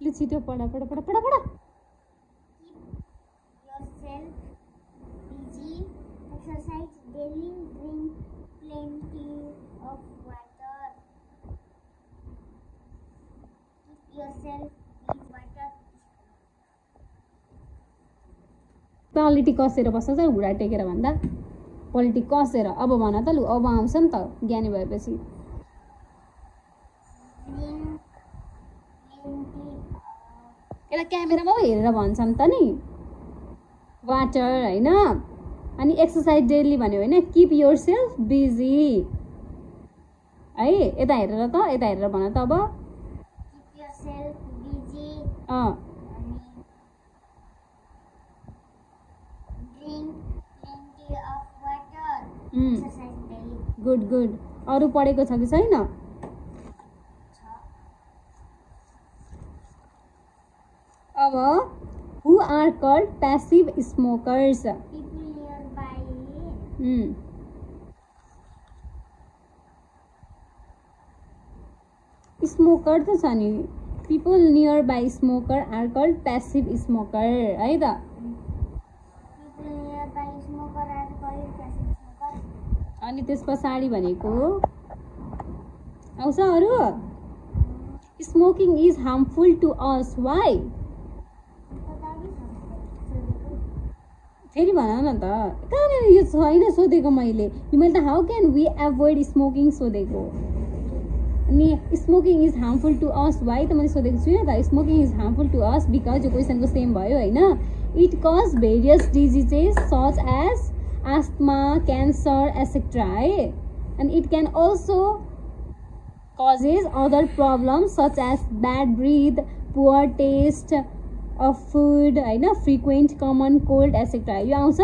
ले छिटो पढ पढ पढ पढ पढ Exercise daily, drink plenty of water. Keep yourself with water. Polity कसेर बस्छ त घुँडा टेकेर भन्दा पलिटी कसेर अब भन त लु अब आउँछ नि त ज्ञानी भएपछि यसलाई क्यामेरामा हेरेर भन्छन् त नि वाटर हैन अनि एक्सर्साइज डेली भन्यो होइन किप योर सेल्फ बिजी है यता हेरेर त यता हेरेर भन त अब Keep yourself busy. Drink plenty of water. Exercise daily. Good good अरू पढेको छ कि छैन अब who are called passive smokers People nearby. Smoker त छ नि people nearby smoker are called passive smoker है त People nearby smoker are called passive smoker. अनि त्यस पछाडि भनेको आउँछ अरू smoking is harmful to us why फेरि भन न त कहाँनिर यो छैन सोधेको मैले त how can we avoid smoking सोधेको अनि smoking is harmful to us why त मैले सोधेको छुइनँ त smoking is harmful to us because यो क्वेसनको सेम भयो होइन it causes various diseases such as asthma cancer etcetera है and it can also causes other problems such as bad breath, poor taste of food, हैन frequent common cold etc. यो आउँछ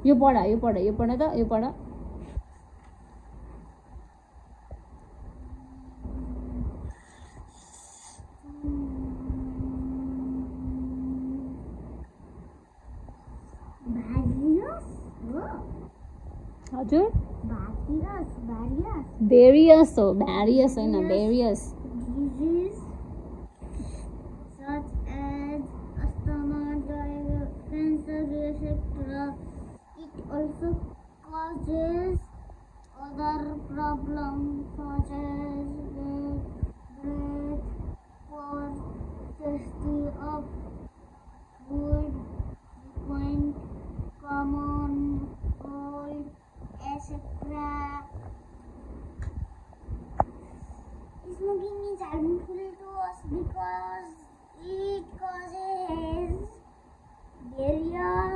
यो पढ त यो पढ हजुर भेरियस हो भेरियस होइन various Disease such as asthma, diabetes, cancer, etc. It also causes other problems such as breath, poor tasty of food, frequent common cold, etc. Smoking is harmful to us because it causes various